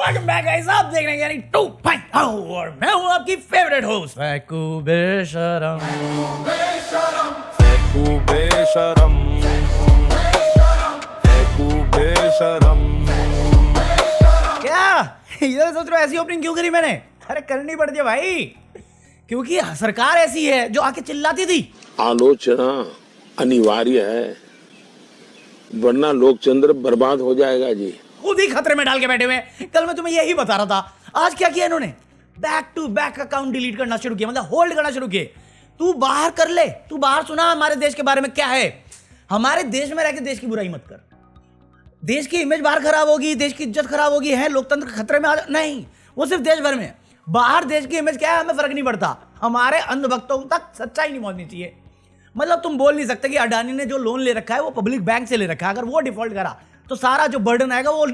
Welcome back guys, आप देख रहे हैं यानी 2.0 और मैं हूं आपकी फेवरेट होस्ट फैकू बेशरम। फैकू बेशरम, फैकू बेशरम। क्या इधर सोच रहे हो ऐसी ओपनिंग क्यों करी मैंने? अरे करनी पड़ती है भाई, क्योंकि सरकार ऐसी है जो आके चिल्लाती थी। आलोचना अनिवार्य है, वरना लोकतंत्र बर्बाद हो जाएगा जी। खुद ही खतरे में डाल के बैठे हुए हैं। कल मैं तुम्हें यही बता रहा था, आज क्या किया इन्होंने? Back to back account delete करना शुरू किया, मतलब होल्ड करना शुरू किए। तू बाहर कर ले, तू बाहर सुना हमारे देश के बारे में क्या है। हमारे देश में रह के देश की बुराई मत कर। देश की इमेज बाहर खराब होगी, देश की इज्जत खराब होगी, है लोकतंत्र खतरे में नहीं, वो सिर्फ देश भर में। बाहर देश की इमेज क्या है हमें फर्क नहीं पड़ता, हमारे अंधभक्तों तक सच्चाई नहीं पहुंचनी चाहिए। मतलब तुम बोल नहीं सकते कि अडानी ने जो लोन ले रखा है वो पब्लिक बैंक से ले रखा है, अगर वो डिफॉल्ट करा तो सारा जो बर्डन आएगा वो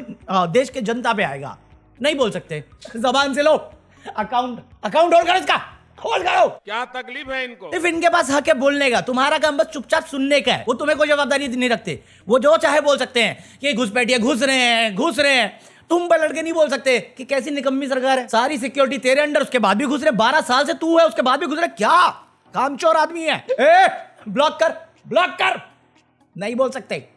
देश के जनता पे आएगा। नहीं बोल सकते, जबान से लो। अकाउंट होल्ड करो, इसका होल्ड करो। क्या तकलीफ है इनको? सिर्फ इनके पास हक है बोलने का, तुम्हारा काम बस चुपचाप सुनने का है। वो तुम्हें कोई जवाबदारी नहीं रखते, वो जो चाहे बोल सकते हैं कि घुसपैठिए घुस रहे हैं। तुम पर लड़के नहीं बोल सकते कि कैसी निकम्मी सरकार है, सारी सिक्योरिटी तेरे अंडर, उसके बाद भी घुस रहे। 12 साल से तू है, उसके बाद भी घुस रहे। क्या कामचोर आदमी है। ब्लॉक कर। नहीं बोल सकते।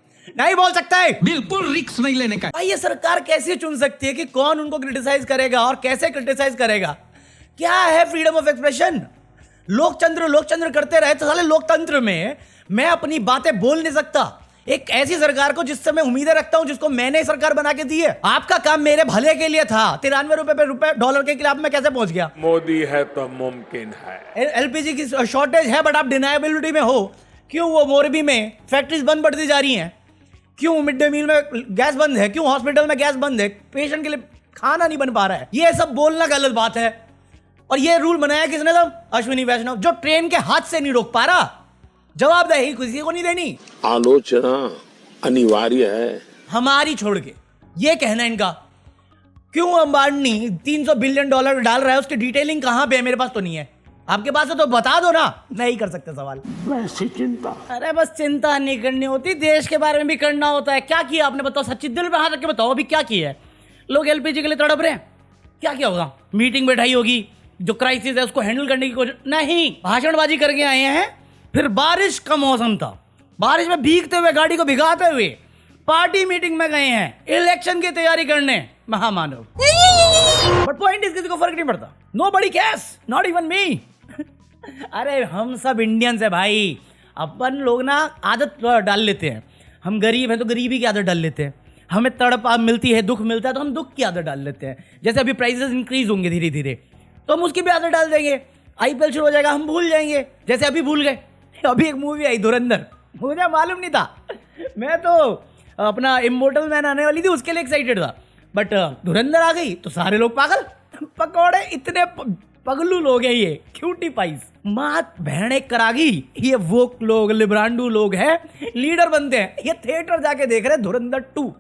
बिल्कुल रिस्क नहीं लेने का। भाई ये सरकार कैसे चुन सकती है कि कौन उनको क्रिटिसाइज करेगा और कैसे क्रिटिसाइज करेगा? क्या है फ्रीडम ऑफ एक्सप्रेशन? लोकतंत्र करते रहे तो साले लोकतंत्र में मैं अपनी बातें बोल नहीं सकता। एक ऐसी सरकार को जिससे मैं उम्मीदें रखता हूं, जिसको मैंने सरकार बना के दी है। आपका काम मेरे भले के लिए था। 93 रुपए पे डॉलर के खिलाफ में कैसे पहुंच गया? मोदी है तो मुमकिन है। एलपीजी की शॉर्टेज है बट आप डिनायबिलिटी में हो। क्यों वो मोरबी में फैक्ट्रीज बंद पड़ती जा रही हैं? क्यों मिड डे मील में गैस बंद है? क्यों हॉस्पिटल में गैस बंद है? पेशेंट के लिए खाना नहीं बन पा रहा है। ये सब बोलना गलत बात है। और ये रूल बनाया किसने था? अश्विनी वैष्णव, जो ट्रेन के हाथ से नहीं रोक पा रहा। जवाबदेही किसी को नहीं देनी। आलोचना अनिवार्य है, हमारी छोड़ के। ये कहना इनका क्यों अंबानी 300 बिलियन डॉलर डाल रहा है, उसकी डिटेलिंग कहां पे है? मेरे पास तो नहीं है, आपके पास है तो बता दो ना। नहीं कर सकते सवाल। वैसी चिंता। अरे बस चिंता नहीं करनी होती, देश के बारे में भी करना होता है। क्या किया आपने बताओ, सच्ची दिल में हाथ रख के बताओ, अभी क्या किया है? लोग एलपीजी के लिए तड़प रहे हैं, क्या किया होगा? मीटिंग बैठाई होगी, जो क्राइसिस है उसको हैंडल करने की कोशिश नहीं, भाषणबाजी करके आए हैं। फिर बारिश का मौसम था, बारिश में भीगते हुए, गाड़ी को भिगाते हुए पार्टी मीटिंग में गए हैं इलेक्शन की तैयारी करने। महामानव। बट पॉइंट इज किसी को फर्क नहीं पड़ता। नोबडी केयर्स, नॉट इवन मी। अरे हम सब इंडियंस है भाई। अपन लोग ना आदत डाल लेते हैं, हम गरीब हैं तो गरीबी की आदत डाल लेते हैं। हमें तड़प मिलती है, दुख मिलता है तो हम दुख की आदत डाल लेते हैं। जैसे अभी प्राइसेस इंक्रीज होंगे धीरे धीरे तो हम उसकी भी आदत डाल देंगे। आईपीएल शुरू हो जाएगा, हम भूल जाएंगे, जैसे अभी भूल गए। अभी एक मूवी आई धुरंधर, मुझे मालूम नहीं था। मैं तो अपना इमोर्टल मैन आने वाली थी उसके लिए एक्साइटेड था, बट धुरंधर आ गई तो सारे लोग पागल। पकौड़े इतने पगलू लोग हैं ये, क्यूटी पाइस। मात बहने करागी ये वो लोग, लिब्रांडू लोग हैं, लीडर बनते हैं। ये थिएटर जाके देख रहे धुरंधर 2।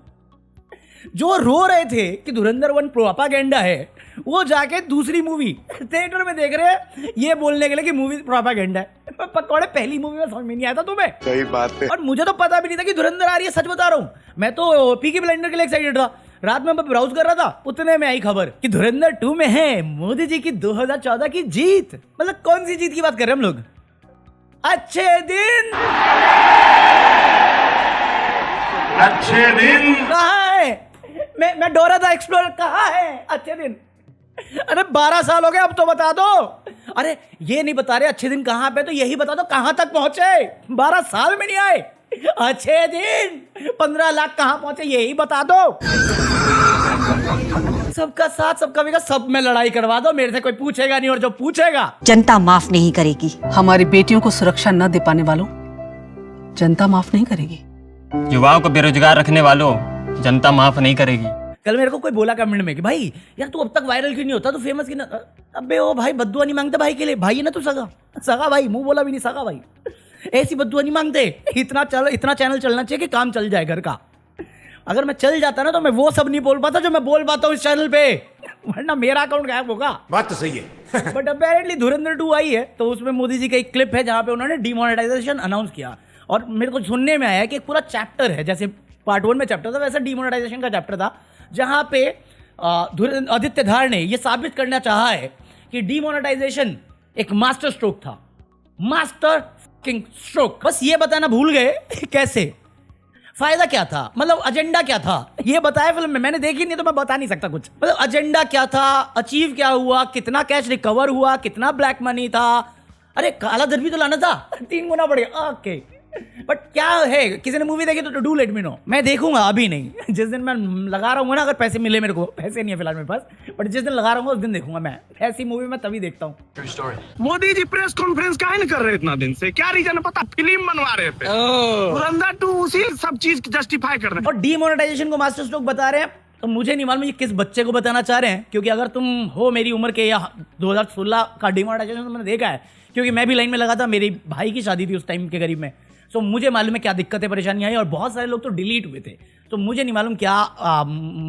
जो रो रहे थे कि धुरंधर 1 प्रोपागेंडा है, वो जाके दूसरी मूवी थिएटर में देख रहे हैं ये बोलने के लिए कि मूवी प्रोपागेंडा है। पकौड़े पहली मूवी में समझ में नहीं आया था तुम्हें? सही बात है। और मुझे तो पता भी नहीं था कि धुरंधर आ रही है, सच बता रहा हूं। मैं तो पीकी ब्लाइंडर के लिए एक्साइटेड था। रात में मैं ब्राउज कर रहा था, उतने में आई खबर कि धुरंधर 2 में है मोदी जी की 2014 की जीत। मतलब कौन सी जीत की बात कर रहे हैं हम लोग? अच्छे दिन कहाँ है? मैं डोरा था एक्सप्लोरर, कहाँ है अच्छे दिन? अरे 12 साल हो गए, अब तो बता दो। अरे ये नहीं बता रहे अच्छे दिन कहाँ पे, तो यही बता दो कहाँ तक पहुंचे। 12 साल में नहीं आए अच्छे दिन। 15 लाख कहाँ पहुंचे यही बता दो। सबका साथ सबका विकास, सब में लड़ाई करवा दो, मेरे से कोई पूछेगा नहीं, और जो पूछेगा जनता माफ नहीं करेगी। हमारी बेटियों को सुरक्षा न दे पाने वालों जनता माफ नहीं करेगी। युवाओं को बेरोजगार रखने वालों जनता माफ नहीं करेगी। कल मेरे को कोई बोला कमेंट में कि भाई यार तू अब तक वायरल क्यों नहीं होता, तू फेमस क्यों ना? अबे ओ भाई, बद्दुआ नहीं मांगते भाई के लिए। भाई है ना तू सगा भाई, मुंह बोला भी नहीं, सगा भाई। ऐसी बद्दुआ नहीं मांगते। इतना चैनल चलना चाहिए कि काम चल जाए घर का। अगर मैं चल जाता ना तो मैं वो सब नहीं बोल पाता जो मैं बोल पाता हूँ इस चैनल पे, वरना मेरा अकाउंट गायब होगा। बात तो सही है। बट अपेरेंटली धुरंधर 2 आई है तो उसमें मोदी जी का एक क्लिप है जहां पे उन्होंने डिमोनेटाइजेशन अनाउंस किया। और मेरे को सुनने में आया कि एक पूरा चैप्टर है, जैसे पार्ट 1 में चैप्टर था वैसे डिमोनेटाइजेशन का चैप्टर था, जहां पे आदित्य धार ने ये साबित करना चाहा है कि डीमोनेटाइजेशन एक मास्टर स्ट्रोक था, मास्टर फकिंग स्ट्रोक। बस ये बताना भूल गए कैसे, फायदा क्या था, मतलब एजेंडा क्या था, ये बताया फिल्म में। मैंने देखी नहीं तो मैं बता नहीं सकता कुछ। मतलब एजेंडा क्या था, अचीव क्या हुआ, कितना कैश रिकवर हुआ, कितना ब्लैक मनी था। अरे काला धन भी तो लाना था, 3 गुना बढ़ गया। ओके, बट क्या है, किसी ने मूवी देखी तो डू लेट मी नो। मैं देखूंगा, अभी नहीं। जिस दिन मैं लगा रहा हूँ ना, अगर पैसे मिले मेरे को, पैसे नहीं है फिलहाल मेरे पास, बट जिस दिन लगा रहा हूँ उस दिन देखूंगा मैं। ऐसी मूवी मैं तभी देखता हूँ। मोदी जी प्रेस कॉन्फ्रेंस काहे नहीं कर रहे इतना दिन से? क्या रीजन है पता? फिल्म बनवा रहे थे, धुरंधर 2 उसी सब चीज जस्टिफाई कर रहे हैं। और डीमोनेटाइजेशन को मास्टर स्ट्रोक बता रहे हैं, तो मुझे नहीं मालूम ये किस बच्चे को बताना चाह रहे हैं, क्योंकि अगर तुम हो मेरी उम्र के या 2016 का डीमोनेटाइजेशन तो मैंने देखा है, क्योंकि मैं भी लाइन में लगा था, मेरी भाई की शादी थी उस टाइम के करीब में। सो मुझे मालूम है क्या दिक्कतें परेशानी आई, और बहुत सारे लोग तो डिलीट हुए थे। तो मुझे नहीं मालूम क्या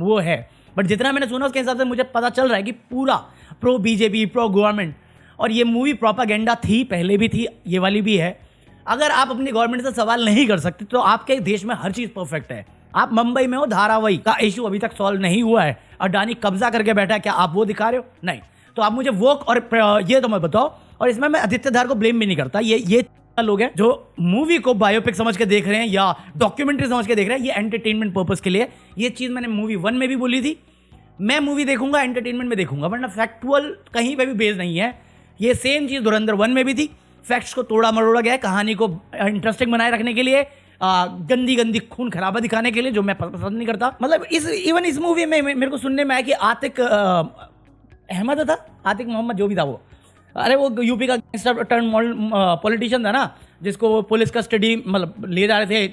वो है, बट जितना मैंने सुना उसके हिसाब से मुझे पता चल रहा है कि पूरा प्रो बीजेपी, प्रो गवर्नमेंट। और ये मूवी प्रोपागेंडा थी, पहले भी थी, ये वाली भी है। अगर आप अपनी गवर्नमेंट से सवाल नहीं कर सकते तो आपके देश में हर चीज़ परफेक्ट है। आप मुंबई में हो, धारावाही का इशू अभी तक सॉल्व नहीं हुआ है, अडानी कब्जा करके बैठा है, क्या आप वो दिखा रहे हो? नहीं। तो आप मुझे वो और ये तो मैं बताओ। और इसमें मैं आदित्य धार को ब्लेम भी नहीं करता। ये लोग हैं जो मूवी को बायोपिक समझ के देख रहे हैं या डॉक्यूमेंट्री समझ के देख रहे हैं, ये एंटरटेनमेंट पर्पस के लिए। ये चीज़ मैंने मूवी 1 में भी बोली थी, मैं मूवी देखूंगा एंटरटेनमेंट में देखूंगा, वरना फैक्चुअल कहीं पे भी बेस नहीं है। ये सेम चीज़ धुरंधर 1 में भी थी, फैक्ट्स को तोड़ा मरोड़ा गया है कहानी को इंटरेस्टिंग बनाए रखने के लिए, गंदी गंदी खून खराबा दिखाने के लिए, जो मैं पसंद नहीं करता। मतलब इवन इस मूवी में मेरे को सुनने में आया कि आतिक अहमद था, आतिक मोहम्मद जो भी था वो, अरे वो यूपी का गैंगस्टर टर्न पॉलिटिशियन था ना, जिसको पुलिस कस्टडी मतलब ले जा रहे थे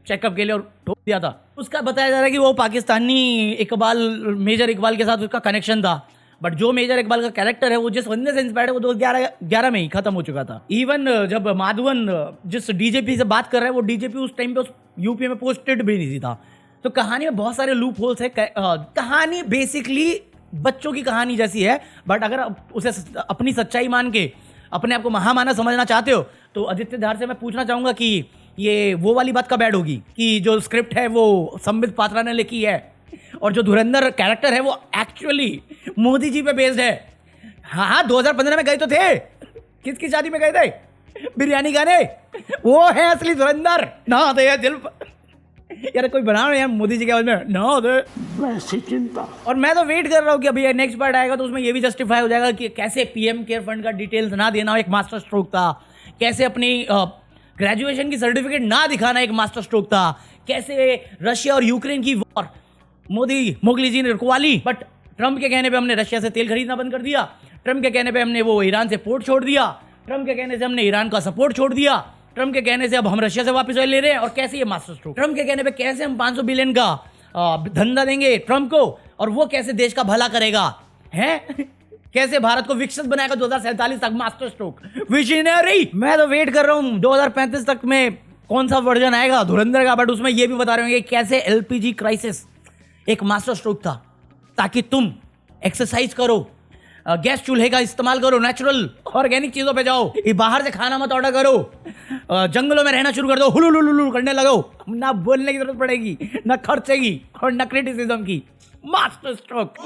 चेकअप के लिए और ठोक दिया था। उसका बताया जा रहा है कि वो पाकिस्तानी इकबाल, मेजर इकबाल के साथ उसका कनेक्शन था। बट जो मेजर इकबाल का कैरेक्टर है वो जिस बंदे से इंस्पायर्ड है वो 2011 में ही खत्म हो चुका था। इवन जब माधवन जिस डीजीपी से बात कर रहा है, वो डीजीपी उस टाइम पे उस यूपी में पोस्टेड भी नहीं था। तो कहानी में बहुत सारे लूप होल्स है। कहानी बेसिकली बच्चों की कहानी जैसी है, बट अगर उसे अपनी सच्चाई मान के अपने आप को महामानव समझना चाहते हो तो आदित्य धार से मैं पूछना चाहूँगा कि ये वो वाली बात कब ऐड होगी कि जो स्क्रिप्ट है वो संबित पात्रा ने लिखी है और जो धुरंधर कैरेक्टर है वो एक्चुअली मोदी जी पे बेस्ड है। हाँ 2015 में गए तो थे, किसकी शादी में गए थे, बिरयानी खाने, वो है असली धुरंधर। ना दे दिल यार कोई बना रहे यार मोदी जी के आवाज में ना दे वैसी चिंता। और मैं तो वेट कर रहा हूँ कि अभी नेक्स्ट पार्ट आएगा तो उसमें ये भी जस्टिफाई हो जाएगा कि कैसे पीएम केयर फंड का डिटेल्स ना देना एक मास्टर स्ट्रोक था, कैसे अपनी ग्रेजुएशन की सर्टिफिकेट ना दिखाना एक मास्टर स्ट्रोक था, कैसे रशिया और यूक्रेन की वॉर मोदी जी ने रुकवा ली, बट ट्रंप के कहने पे हमने रशिया से तेल खरीदना बंद कर दिया, ट्रंप के कहने पे हमने वो ईरान से पोर्ट छोड़ दिया, ट्रंप के कहने से हमने ईरान का सपोर्ट छोड़ दिया, ट्रंप के कहने से अब हम रशिया से वापस ऑयल ले रहे हैं। और कैसे ये मास्टर स्ट्रोक, ट्रंप के कहने पे कैसे हम 500 बिलियन का धंधा देंगे ट्रंप को और वो कैसे देश का भला करेगा, हैं कैसे भारत को विकसित बनाएगा 2047 तक, मास्टर स्ट्रोक, विजनरी। मैं तो वेट कर रहा हूँ 2035 तक में कौन सा वर्जन आएगा धुरंधर का, बट उसमें ये भी बता रहे होंगे कैसे एलपीजी क्राइसिस एक मास्टर स्ट्रोक था ताकि तुम एक्सरसाइज करो, गैस चूल्हे का इस्तेमाल करो, नेचुरल ऑर्गेनिक चीज़ों पे जाओ, ये बाहर से खाना मत ऑर्डर करो, जंगलों में रहना शुरू कर दो, हुलुलुलुलु करने लगो, ना बोलने की जरूरत पड़ेगी, ना खर्चेगी और ना क्रिटिसिज्म की। Master stroke.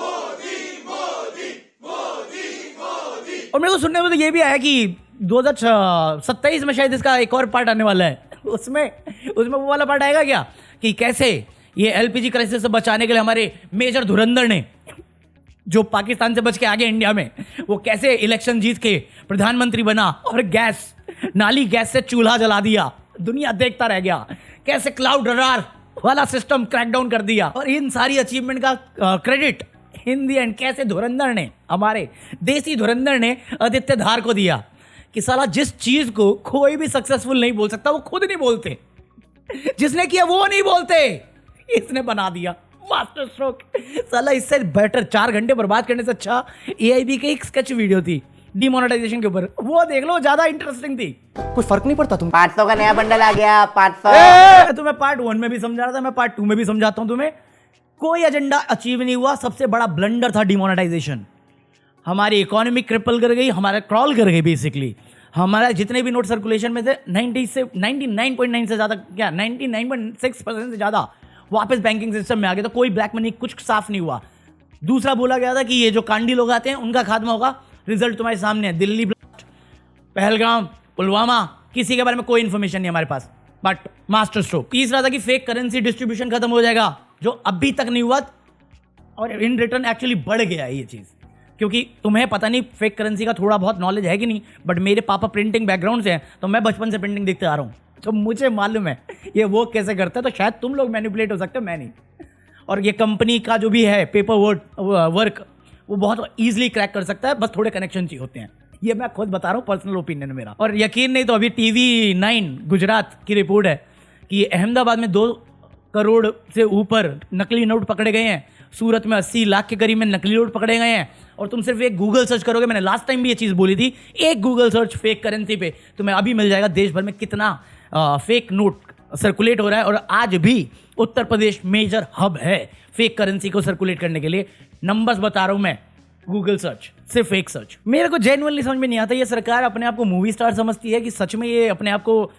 और मेरे को सुनने में तो ये भी आया कि 2027 में शायद इसका एक और पार्ट आने वाला है। उसमें वो वाला पार्ट आएगा क्या कि कैसे ये एलपीजी क्राइसिस से बचाने के लिए हमारे मेजर धुरंधर ने जो पाकिस्तान से बच के आगे इंडिया में, वो कैसे इलेक्शन जीत के प्रधानमंत्री बना और गैस नाली गैस से चूल्हा जला दिया, दुनिया देखता रह गया, कैसे क्लाउड रडार वाला सिस्टम क्रैकडाउन कर दिया। और इन सारी अचीवमेंट का क्रेडिट इन दी एंड कैसे धुरंधर ने, हमारे देसी धुरंधर ने आदित्य धार को दिया कि साला जिस चीज को कोई भी सक्सेसफुल नहीं बोल सकता वो खुद नहीं बोलते, जिसने किया वो नहीं बोलते, इसने बना दिया मास्टर स्ट्रोक। साला इससे बेटर 4 घंटे बर्बाद करने से अच्छा एआईबी की एक स्केच वीडियो थी डिमोनेटाइजेशन के ऊपर, वो देख लो, ज्यादा इंटरेस्टिंग थी। कुछ फर्क नहीं पड़ता तुम 500 का नया बंडल आ गया 500। तुम्हें पार्ट 1 में भी समझा रहा था, मैं पार्ट 2 में भी समझाता हूं तुम्हें। कोई एजेंडा अचीव नहीं हुआ, सबसे बड़ा ब्लंडर था डिमोनेटाइजेशन। हमारी इकोनॉमी क्रिपल कर गई, हमारा क्रॉल कर गई बेसिकली। हमारा जितने भी नोट सर्कुलेशन में थे 99.9 से ज़्यादा, क्या 99.6% से ज़्यादा वापस बैंकिंग सिस्टम में आ गया, तो कोई ब्लैक मनी कुछ साफ नहीं हुआ। दूसरा बोला गया था कि ये जो कांडी लोग आते हैं उनका खात्मा होगा। रिजल्ट तुम्हारे सामने है, दिल्ली ब्लास्ट, पहलगाम, पुलवामा, किसी के बारे में कोई इन्फॉर्मेशन नहीं हमारे पास, बट मास्टर स्ट्रोक। तीसरा था कि फेक करेंसी डिस्ट्रीब्यूशन खत्म हो जाएगा, जो अभी तक नहीं हुआ और इन रिटर्न एक्चुअली बढ़ गया है ये चीज़। क्योंकि तुम्हें पता नहीं फेक करेंसी का थोड़ा बहुत नॉलेज है कि नहीं, बट मेरे पापा प्रिंटिंग बैकग्राउंड से हैं, तो मैं बचपन से प्रिंटिंग देखते आ रहा हूँ, तो मुझे मालूम है ये वो कैसे करता है। तो शायद तुम लोग मैनिपुलेट हो सकते हो, मैं नहीं। और ये कंपनी का जो भी है पेपर वर्क वो बहुत ईजिली क्रैक कर सकता है, बस थोड़े कनेक्शन चाहिए होते हैं। ये मैं खुद बता रहा हूँ, पर्सनल ओपिनियन मेरा। और यकीन नहीं तो अभी TV9 गुजरात की रिपोर्ट है कि अहमदाबाद में 2 करोड़ से ऊपर नकली नोट पकड़े गए हैं, सूरत में 80 लाख के करीब में नकली नोट पकड़े गए हैं। और तुम सिर्फ एक गूगल सर्च करोगे, मैंने लास्ट टाइम भी ये चीज़ बोली थी, एक गूगल सर्च फेक करेंसी पे तुम्हें अभी मिल जाएगा देश भर में कितना फेक नोट सर्कुलेट हो रहा है। और आज भी उत्तर प्रदेश मेजर हब है फेक करेंसी को सर्कुलेट करने के लिए। नंबर्स बता रहा हूँ मैं, गूगल सर्च, सिर्फ फेक सर्च। मेरे को जेन्युइनली समझ में नहीं आता, ये सरकार अपने आप को मूवी स्टार समझती है कि सच में ये अपने आप को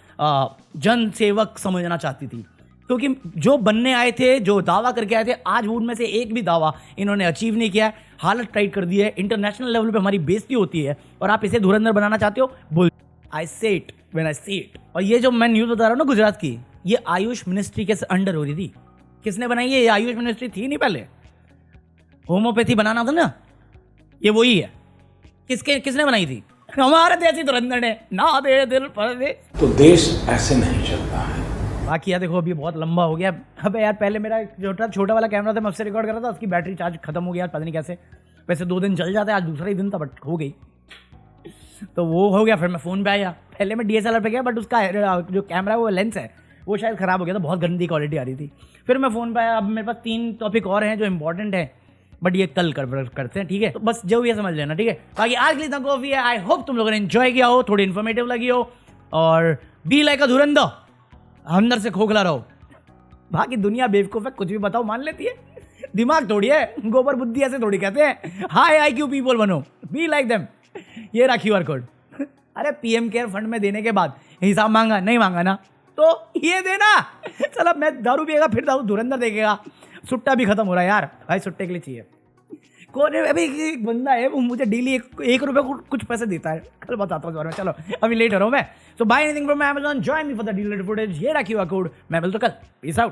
जन सेवक समझना चाहती थी। क्योंकि जो बनने आए थे, जो दावा करके आए थे, आज उनमें से एक भी दावा इन्होंने अचीव नहीं किया है। हालत टाइट कर दी है, इंटरनेशनल लेवल पे हमारी बेइज्जती होती है और आप इसे धुरंधर बनाना चाहते हो। बोल, आई से it when I see it. और ये जो मैं न्यूज़ बता रहा हूँ ना गुजरात की, ये आयुष मिनिस्ट्री के अंडर हो रही थी। किसने बनाई है? ये आयुष मिनिस्ट्री थी नहीं पहले, होम्योपैथी बनाना था ना, ये वही है। किसने बनाई थी? हमारे देसी धुरंधर ने। ना दे दिल पर दे, तो देश ऐसे नहीं चलता है। बाकी यार देखो, अभी बहुत लंबा हो गया। अबे यार पहले मेरा छोटा वाला कैमरा था, मैं उससे रिकॉर्ड कर रहा था, उसकी बैटरी चार्ज खत्म हो गया, पता नहीं कैसे। वैसे 2 दिन चल जाता है, आज दूसरा ही दिन था, बट हो गई तो वो हो गया। फिर मैं फ़ोन पे आया, पहले मैं DSLR पे गया, बट उसका जो कैमरा है वो लेंस है वो शायद ख़राब हो गया था, बहुत गंदी क्वालिटी आ रही थी। फिर मैं फ़ोन पे आया। अब मेरे पास 3 टॉपिक और हैं जो इंपॉर्टेंट है, बट ये कल करते हैं, ठीक है? तो बस जो भी है समझ लेना, ठीक है? बाकी आज के लिए इतना कॉफी है। आई होप तुम लोगों ने एंजॉय किया हो, थोड़ी इन्फॉर्मेटिव लगी हो, और बी लाइक अ धुरंधर, अंदर से खोखला रहो। बाकी दुनिया बेवकूफ़ है, कुछ भी बताओ मान लेती है, दिमाग थोड़ी है, गोबर बुद्धि ऐसे थोड़ी कहते हैं। हाई IQ पीपल बनो, बी लाइक देम। ये रहा QR कोड। अरे PM केयर फंड में देने के बाद हिसाब मांगा, नहीं मांगा ना तो ये देना। चलो मैं दारू पिएगा, फिर दारू धुरंधर देखेगा। सुट्टा भी खत्म हो रहा है यार, भाई सुट्टे के लिए चाहिए। कौन है अभी? एक बंदा है, वो मुझे डेली 1 रुपये को कुछ पैसे देता है, कल बताता हूँ इस बारे में। चलो अभी लेट हो रहा हूँ मैं। So buy anything from Amazon, join me for the deleted footage. ये रहा QR कोड। मैं मिलता हूँ कल, पीस आउट।